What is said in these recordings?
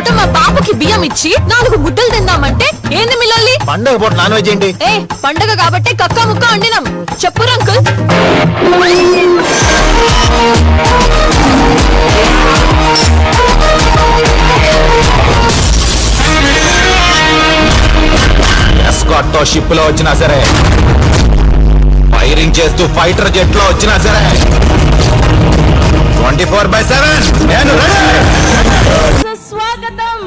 పూట మా బాబుకి బియ్యం ఇచ్చి 4 ముద్దలు తిందామంటే ఏంది మిల్లల్లి? పండగ పూట నాన్ వెజ్ ఏంటి? పండగ కాబట్టి కక్క ముక్క వండినాం. చెప్పురు అంకుల్. ఎస్కాట్ తో షిప్ లో వచ్చినా సరే, ఫైరింగ్ చేస్తూ ఫైటర్ జెట్ లో వచ్చినా సరే, 24/7 నేను రెడీ. స్వాగతం.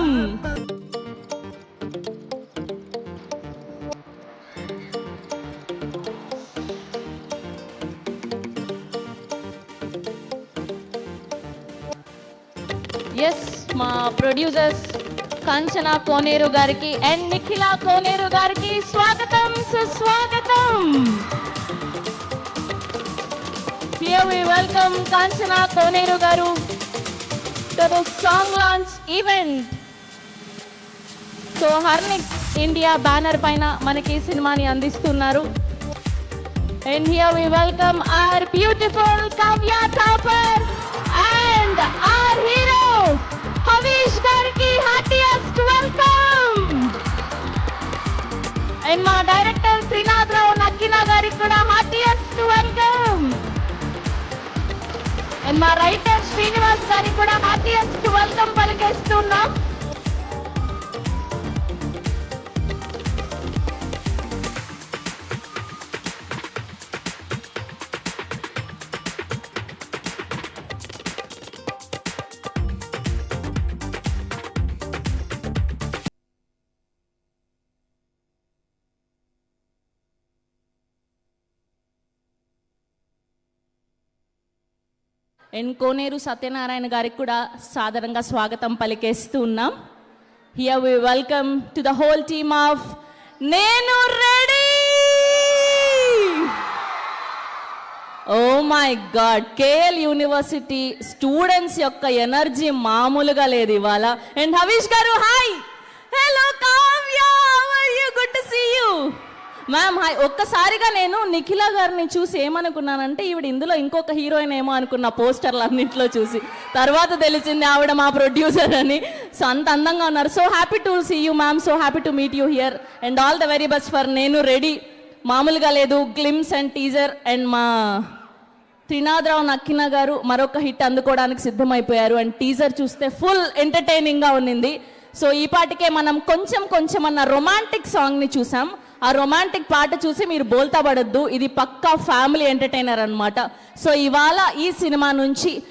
ఎస్, మా ప్రొడ్యూసర్స్ కాంచనా కోనేరు గారికి అండ్ నిఖిల కోనేరు గారికి స్వాగతం, సుస్వాగతం. Here we welcome కాంచనా కోనేరు గారు to the song launch event. So Harnik India banner పైన మనకి ఈ సినిమాని అందిస్తున్నారు. And here we welcome our beautiful Kavya Thapar and our hero Havish gariki heartiest welcome. And my director Srinath Rao Nakkina gariki kuda heartiest welcome. And my writer Srinivas gariki kuda heartiest welcome palikestunnam. And Koneru Satyanarayana గారికి కూడా సాదరంగా స్వాగతం పలికేస్తూ ఉన్నాం. Here we welcome to the whole team of నేను రెడీ. Oh my god, KL university students యొక్క energy మామూలుగా లేదు ఇవాళ. And Havish garu hi. Hello Kavya, how are you? Good to see you ma'am. Hi. ఒక్కసారిగా నేను నిఖిల గారిని చూసి ఏమనుకున్నానంటే ఈవిడ ఇందులో ఇంకొక హీరోయిన్ ఏమో అనుకున్న పోస్టర్లు అన్నింటిలో చూసి. తర్వాత తెలిసింది ఆవిడ మా ప్రొడ్యూసర్ అని. సో అంత అందంగా ఉన్నారు. So happy to see you ma'am, so happy to meet you here and all the very best for నేను రెడీ. మామూలుగా లేదు. గ్లిమ్స్ అండ్ టీజర్ అండ్ మా త్రినాథ్ రావు నక్కిన గారు మరొక హిట్ అందుకోవడానికి సిద్ధమైపోయారు. అండ్ టీజర్ చూస్తే ఫుల్ ఎంటర్టైనింగ్గా ఉన్నింది. సో ఈ పాటికే మనం కొంచెం అన్న రొమాంటిక్ సాంగ్ని చూసాం. ఆ రొమాంటిక్ పాట చూసి మీరు బోల్తా పడద్దు, ఇది పక్కా ఫ్యామిలీ ఎంటర్టైనర్ అనమాట. సో ఇవాళ ఈ సినిమా నుంచి